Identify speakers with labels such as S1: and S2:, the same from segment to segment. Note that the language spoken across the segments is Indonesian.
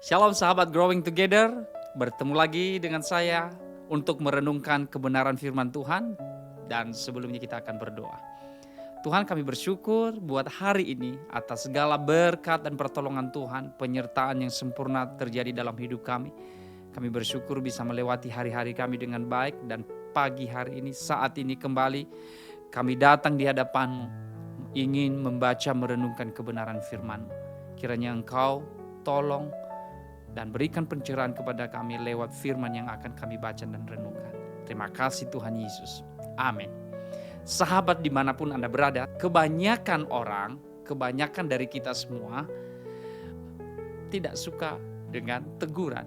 S1: Shalom sahabat Growing Together, bertemu lagi dengan saya untuk merenungkan kebenaran firman Tuhan dan sebelumnya kita akan berdoa. Tuhan, kami bersyukur buat hari ini atas segala berkat dan pertolongan Tuhan, penyertaan yang sempurna terjadi dalam hidup kami. Kami bersyukur bisa melewati hari-hari kami dengan baik dan pagi hari ini saat ini kembali kami datang di hadapan-Mu ingin membaca merenungkan kebenaran firman-Mu. Kiranya Engkau tolong dan berikan pencerahan kepada kami lewat firman yang akan kami baca dan renungkan. Terima kasih Tuhan Yesus. Amin. Sahabat dimanapun Anda berada, kebanyakan dari kita semua tidak suka dengan teguran.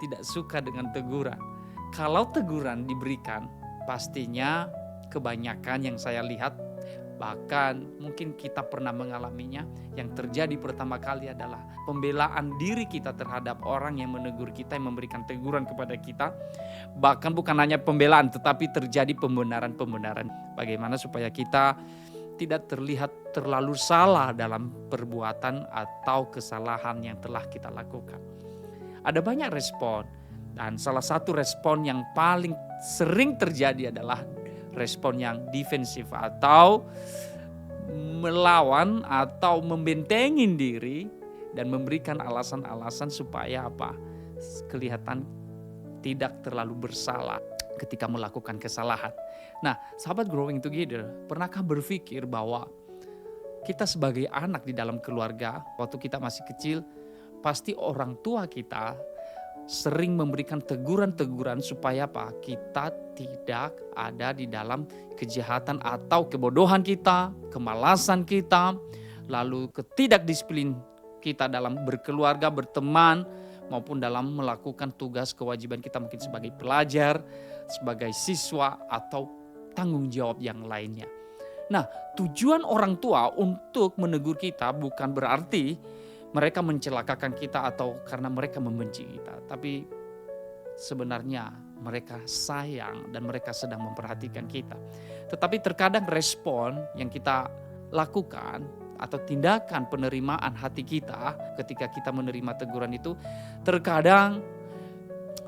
S1: Tidak suka dengan teguran. Kalau teguran diberikan, pastinya kebanyakan yang saya lihat, bahkan mungkin kita pernah mengalaminya, yang terjadi pertama kali adalah pembelaan diri kita terhadap orang yang menegur kita, yang memberikan teguran kepada kita. Bahkan bukan hanya pembelaan, tetapi terjadi pembenaran-pembenaran. Bagaimana supaya kita tidak terlihat terlalu salah dalam perbuatan atau kesalahan yang telah kita lakukan. Ada banyak respon, dan salah satu respon yang paling sering terjadi adalah respon yang defensif atau melawan atau membentengin diri dan memberikan alasan-alasan supaya kelihatan tidak terlalu bersalah ketika melakukan kesalahan. Nah, sahabat Growing Together, pernahkah berpikir bahwa kita sebagai anak di dalam keluarga, waktu kita masih kecil, pasti orang tua kita sering memberikan teguran-teguran supaya kita tidak ada di dalam kejahatan atau kebodohan kita, kemalasan kita, lalu ketidakdisiplin kita dalam berkeluarga, berteman, maupun dalam melakukan tugas kewajiban kita mungkin sebagai pelajar, sebagai siswa, atau tanggung jawab yang lainnya. Nah, tujuan orang tua untuk menegur kita bukan berarti mereka mencelakakan kita atau karena mereka membenci kita. Tapi sebenarnya mereka sayang dan mereka sedang memperhatikan kita. Tetapi terkadang respon yang kita lakukan atau tindakan penerimaan hati kita ketika kita menerima teguran itu, terkadang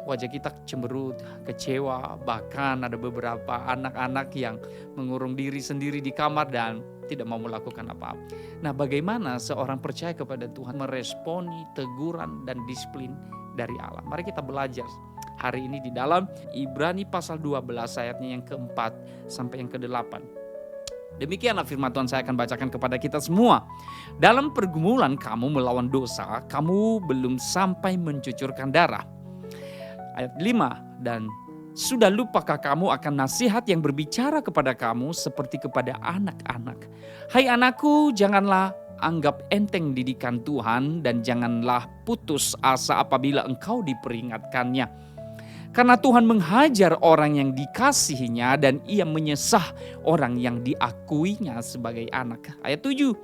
S1: wajah kita cemberut, kecewa, bahkan ada beberapa anak-anak yang mengurung diri sendiri di kamar dan tidak mau melakukan apa-apa. Nah, bagaimana seorang percaya kepada Tuhan meresponi teguran dan disiplin dari Allah? Mari kita belajar hari ini di dalam Ibrani pasal 12 ayatnya yang keempat sampai yang ke-8. Demikianlah firman Tuhan, saya akan bacakan kepada kita semua. Dalam pergumulan kamu melawan dosa, kamu belum sampai mencucurkan darah. Ayat 5, dan sudah lupakah kamu akan nasihat yang berbicara kepada kamu seperti kepada anak-anak? Hai anakku, janganlah anggap enteng didikan Tuhan dan janganlah putus asa apabila engkau diperingatkannya. Karena Tuhan menghajar orang yang dikasihinya dan ia menyesah orang yang diakuinya sebagai anak. Ayat 7,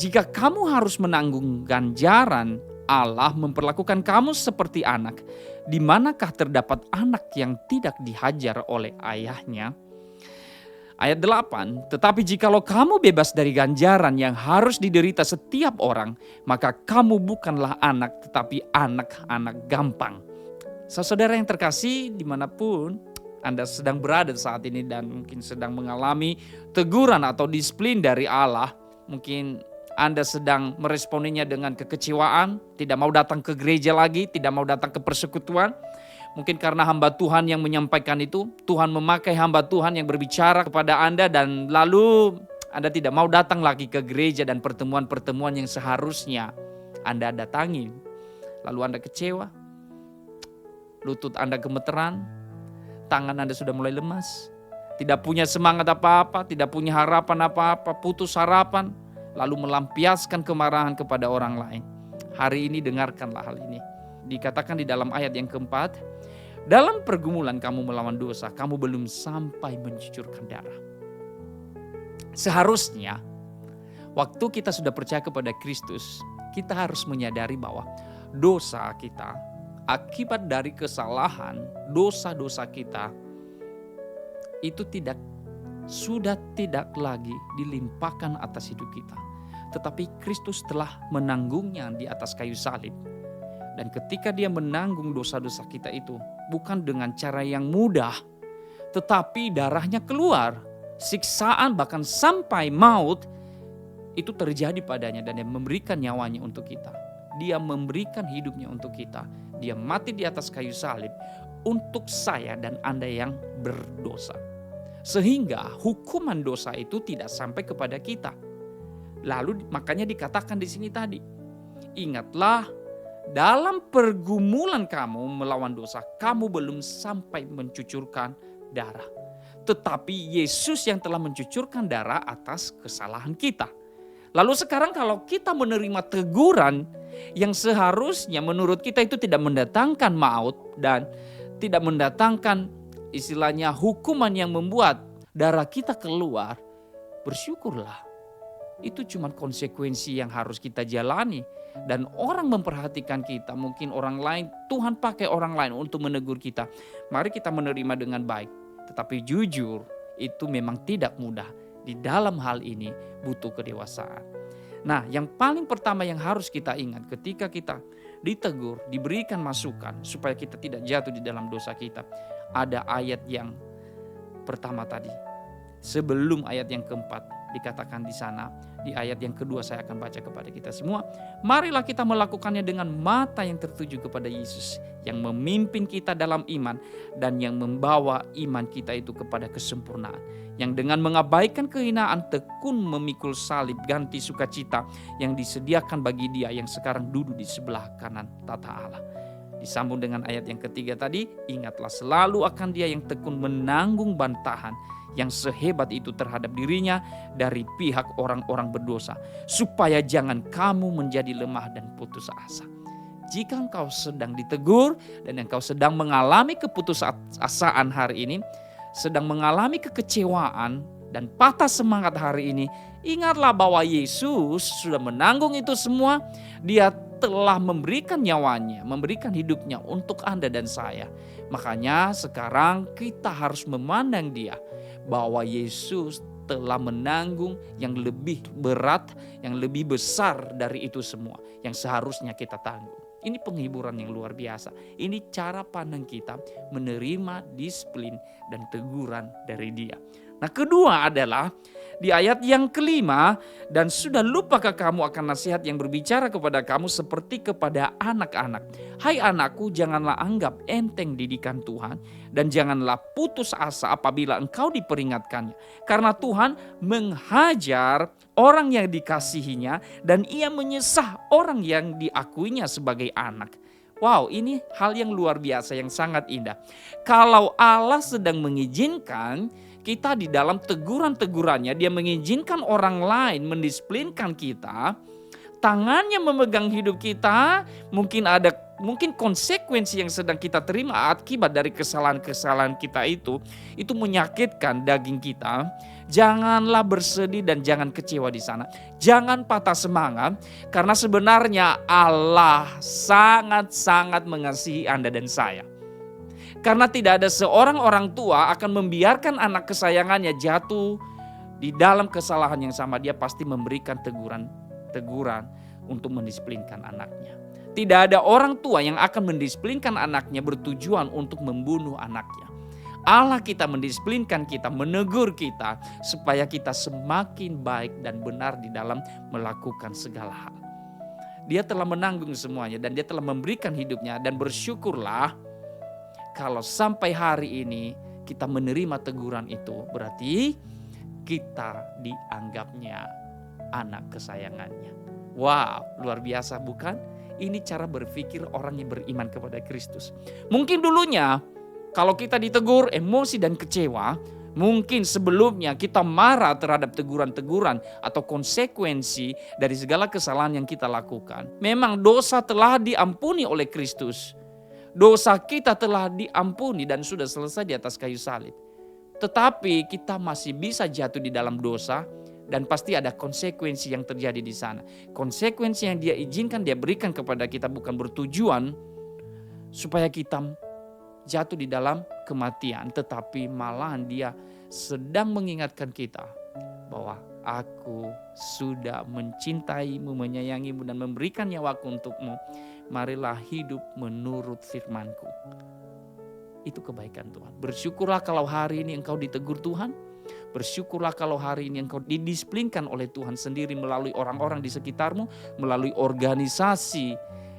S1: jika kamu harus menanggung ganjaran, Allah memperlakukan kamu seperti anak. Di manakah terdapat anak yang tidak dihajar oleh ayahnya? Ayat 8, tetapi jikalau kamu bebas dari ganjaran yang harus diderita setiap orang, maka kamu bukanlah anak tetapi anak-anak gampang. Saudara yang terkasih, dimanapun Anda sedang berada saat ini dan mungkin sedang mengalami teguran atau disiplin dari Allah, mungkin Anda sedang meresponinya dengan kekecewaan, tidak mau datang ke gereja lagi, tidak mau datang ke persekutuan. Mungkin karena hamba Tuhan yang menyampaikan itu, Tuhan memakai hamba Tuhan yang berbicara kepada Anda dan lalu Anda tidak mau datang lagi ke gereja dan pertemuan-pertemuan yang seharusnya Anda datangi. Lalu Anda kecewa, lutut Anda gemeteran, tangan Anda sudah mulai lemas, tidak punya semangat apa-apa, tidak punya harapan apa-apa, putus harapan, lalu melampiaskan kemarahan kepada orang lain. Hari ini dengarkanlah hal ini. Dikatakan di dalam ayat yang keempat, dalam pergumulan kamu melawan dosa, kamu belum sampai mencucurkan darah. Seharusnya, waktu kita sudah percaya kepada Kristus, kita harus menyadari bahwa dosa kita, akibat dari kesalahan, dosa-dosa kita, itu sudah tidak lagi dilimpahkan atas hidup kita. Tetapi Kristus telah menanggungnya di atas kayu salib. Dan ketika dia menanggung dosa-dosa kita itu, bukan dengan cara yang mudah, tetapi darahnya keluar, siksaan bahkan sampai maut itu terjadi padanya, dan dia memberikan nyawanya untuk kita. Dia memberikan hidupnya untuk kita. Dia mati di atas kayu salib untuk saya dan Anda yang berdosa. Sehingga hukuman dosa itu tidak sampai kepada kita. Lalu makanya dikatakan di sini tadi, ingatlah dalam pergumulan kamu melawan dosa, kamu belum sampai mencucurkan darah. Tetapi Yesus yang telah mencucurkan darah atas kesalahan kita. Lalu sekarang kalau kita menerima teguran yang seharusnya menurut kita itu tidak mendatangkan maut dan tidak mendatangkan istilahnya hukuman yang membuat darah kita keluar, bersyukurlah. Itu cuma konsekuensi yang harus kita jalani. Dan orang memperhatikan kita, mungkin orang lain, Tuhan pakai orang lain untuk menegur kita. Mari kita menerima dengan baik. Tetapi jujur, itu memang tidak mudah. Di dalam hal ini butuh kedewasaan. Nah, yang paling pertama yang harus kita ingat ketika kita ditegur, diberikan masukan supaya kita tidak jatuh di dalam dosa kita. Ada ayat yang pertama tadi. Sebelum ayat yang keempat dikatakan di sana, di ayat yang kedua saya akan baca kepada kita semua. Marilah kita melakukannya dengan mata yang tertuju kepada Yesus yang memimpin kita dalam iman dan yang membawa iman kita itu kepada kesempurnaan. Yang dengan mengabaikan kehinaan tekun memikul salib ganti sukacita yang disediakan bagi dia yang sekarang duduk di sebelah kanan tata Allah. Disambung dengan ayat yang ketiga tadi, ingatlah selalu akan dia yang tekun menanggung bantahan yang sehebat itu terhadap dirinya dari pihak orang-orang berdosa, supaya jangan kamu menjadi lemah dan putus asa. Jika engkau sedang ditegur dan engkau sedang mengalami keputusasaan hari ini, sedang mengalami kekecewaan dan patah semangat hari ini, ingatlah bahwa Yesus sudah menanggung itu semua. Dia telah memberikan nyawanya, memberikan hidupnya untuk Anda dan saya. Makanya sekarang kita harus memandang dia, bahwa Yesus telah menanggung yang lebih berat, yang lebih besar dari itu semua yang seharusnya kita tanggung. Ini penghiburan yang luar biasa. Ini cara pandang kita menerima disiplin dan teguran dari dia. Nah, kedua adalah di ayat yang kelima, dan sudah lupakah kamu akan nasihat yang berbicara kepada kamu seperti kepada anak-anak. Hai anakku, janganlah anggap enteng didikan Tuhan dan janganlah putus asa apabila engkau diperingatkannya. Karena Tuhan menghajar orang yang dikasihinya dan ia menyesah orang yang diakuinya sebagai anak. Wow, ini hal yang luar biasa yang sangat indah. Kalau Allah sedang mengizinkan kita di dalam teguran-tegurannya, dia mengizinkan orang lain mendisiplinkan kita, tangannya memegang hidup kita, mungkin konsekuensi yang sedang kita terima akibat dari kesalahan-kesalahan kita itu menyakitkan daging kita. Janganlah bersedih dan jangan kecewa di sana. Jangan patah semangat, karena sebenarnya Allah sangat-sangat mengasihi Anda dan saya. Karena tidak ada seorang orang tua akan membiarkan anak kesayangannya jatuh di dalam kesalahan yang sama. Dia pasti memberikan teguran untuk mendisiplinkan anaknya. Tidak ada orang tua yang akan mendisiplinkan anaknya bertujuan untuk membunuh anaknya. Allah kita mendisiplinkan kita, menegur kita supaya kita semakin baik dan benar di dalam melakukan segala hal. Dia telah menanggung semuanya dan dia telah memberikan hidupnya, dan bersyukurlah kalau sampai hari ini kita menerima teguran itu, berarti kita dianggapnya anak kesayangannya. Wow, luar biasa bukan? Ini cara berpikir orang yang beriman kepada Kristus. Mungkin dulunya kalau kita ditegur emosi dan kecewa, mungkin sebelumnya kita marah terhadap teguran-teguran atau konsekuensi dari segala kesalahan yang kita lakukan. Memang dosa telah diampuni oleh Kristus. Dosa kita telah diampuni dan sudah selesai di atas kayu salib. Tetapi kita masih bisa jatuh di dalam dosa dan pasti ada konsekuensi yang terjadi di sana. Konsekuensi yang dia izinkan, dia berikan kepada kita bukan bertujuan supaya kita jatuh di dalam kematian, tetapi malahan dia sedang mengingatkan kita bahwa aku sudah mencintaimu, menyayangimu dan memberikan nyawaku untukmu. marilah hidup menurut firman-Ku. Itu kebaikan Tuhan. Bersyukurlah kalau hari ini engkau ditegur Tuhan. Bersyukurlah kalau hari ini engkau didisiplinkan oleh Tuhan sendiri melalui orang-orang di sekitarmu, melalui organisasi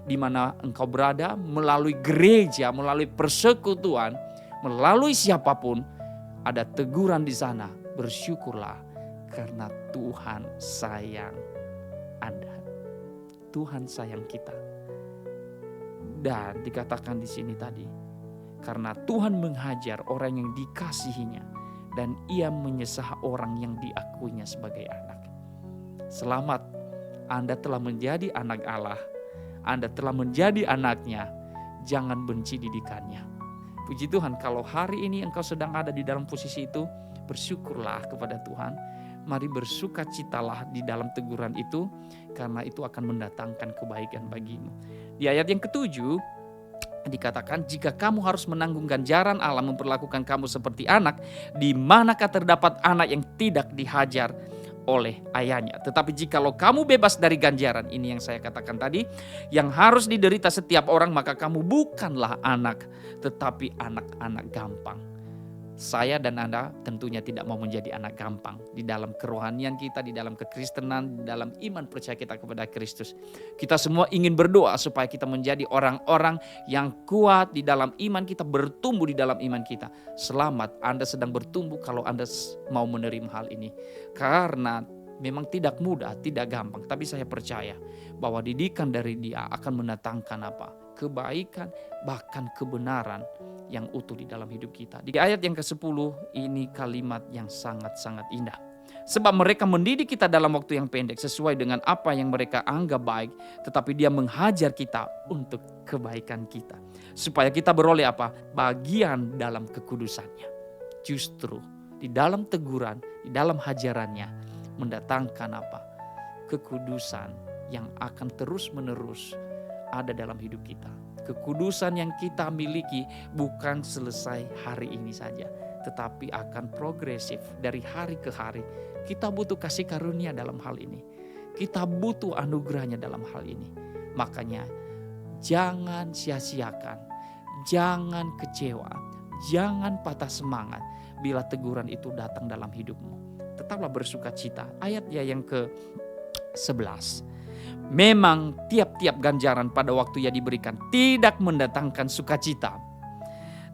S1: di mana engkau berada, melalui gereja, melalui persekutuan, melalui siapapun, ada teguran di sana. Bersyukurlah karena Tuhan sayang Anda. Tuhan sayang kita. Dan dikatakan di sini tadi, karena Tuhan menghajar orang yang dikasihinya dan ia menyesah orang yang diakuinya sebagai anak. Selamat, Anda telah menjadi anak Allah. Anda telah menjadi anaknya. Jangan benci didikannya. Puji Tuhan, kalau hari ini engkau sedang ada di dalam posisi itu, bersyukurlah kepada Tuhan. Mari bersukacitalah di dalam teguran itu, karena itu akan mendatangkan kebaikan bagimu. Di ayat yang ke-7, dikatakan, jika kamu harus menanggung ganjaran Allah memperlakukan kamu seperti anak, di manakah terdapat anak yang tidak dihajar oleh ayahnya. Tetapi jikalau kamu bebas dari ganjaran, ini yang saya katakan tadi, yang harus diderita setiap orang, maka kamu bukanlah anak, tetapi anak-anak gampang. Saya dan Anda tentunya tidak mau menjadi anak gampang di dalam kerohanian kita, di dalam kekristenan, di dalam iman percaya kita kepada Kristus. Kita semua ingin berdoa supaya kita menjadi orang-orang yang kuat di dalam iman kita, bertumbuh di dalam iman kita. Selamat, Anda sedang bertumbuh kalau Anda mau menerima hal ini. Karena memang tidak mudah, tidak gampang. Tapi saya percaya bahwa didikan dari Dia akan mendatangkan apa? Kebaikan, bahkan kebenaran yang utuh di dalam hidup kita. Di ayat yang ke-10 ini kalimat yang sangat-sangat indah. Sebab mereka mendidik kita dalam waktu yang pendek sesuai dengan apa yang mereka anggap baik, tetapi Dia menghajar kita untuk kebaikan kita. Supaya kita beroleh apa? Bagian dalam kekudusannya. Justru di dalam teguran, di dalam hajarannya mendatangkan apa? Kekudusan yang akan terus-menerus ada dalam hidup kita. Kekudusan yang kita miliki bukan selesai hari ini saja, tetapi akan progresif dari hari ke hari. Kita butuh kasih karunia dalam hal ini. Kita butuh anugerahnya dalam hal ini. Makanya jangan sia-siakan, jangan kecewa, jangan patah semangat bila teguran itu datang dalam hidupmu. Tetaplah bersukacita. Ayatnya yang ke-11. Memang tiap-tiap ganjaran pada waktu ia diberikan tidak mendatangkan sukacita,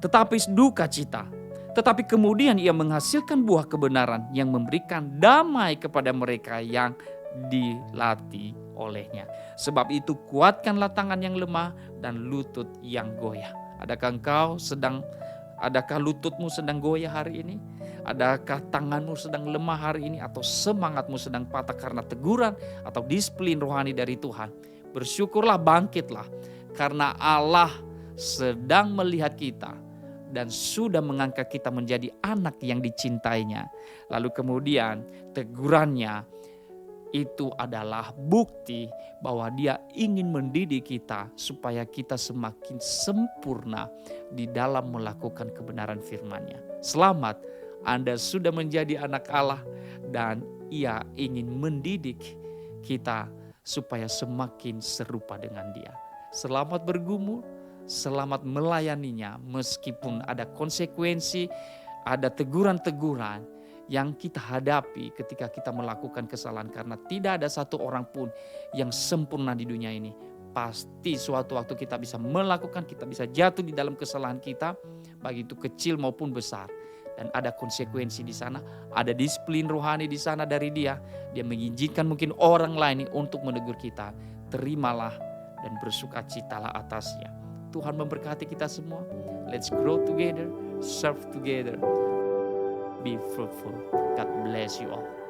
S1: tetapi duka cita. Tetapi kemudian ia menghasilkan buah kebenaran yang memberikan damai kepada mereka yang dilatih olehnya. Sebab itu kuatkanlah tangan yang lemah dan lutut yang goyah. Adakah lututmu sedang goyah hari ini? Adakah tanganmu sedang lemah hari ini? Atau semangatmu sedang patah karena teguran atau disiplin rohani dari Tuhan? Bersyukurlah, bangkitlah. Karena Allah sedang melihat kita dan sudah mengangkat kita menjadi anak yang dicintainya. Lalu kemudian tegurannya itu adalah bukti bahwa Dia ingin mendidik kita supaya kita semakin sempurna di dalam melakukan kebenaran firman-Nya. Selamat, Anda sudah menjadi anak Allah dan Ia ingin mendidik kita supaya semakin serupa dengan Dia. Selamat bergumul, selamat melayaninya meskipun ada konsekuensi, ada teguran-teguran yang kita hadapi ketika kita melakukan kesalahan, karena tidak ada satu orang pun yang sempurna di dunia ini. Pasti suatu waktu kita bisa melakukan, kita bisa jatuh di dalam kesalahan kita, baik itu kecil maupun besar. Dan ada konsekuensi di sana, ada disiplin rohani di sana dari Dia. Dia mengizinkan mungkin orang lain untuk menegur kita. Terimalah dan bersukacitalah atasnya. Tuhan memberkati kita semua. Let's grow together, serve together. Be fruitful. God bless you all.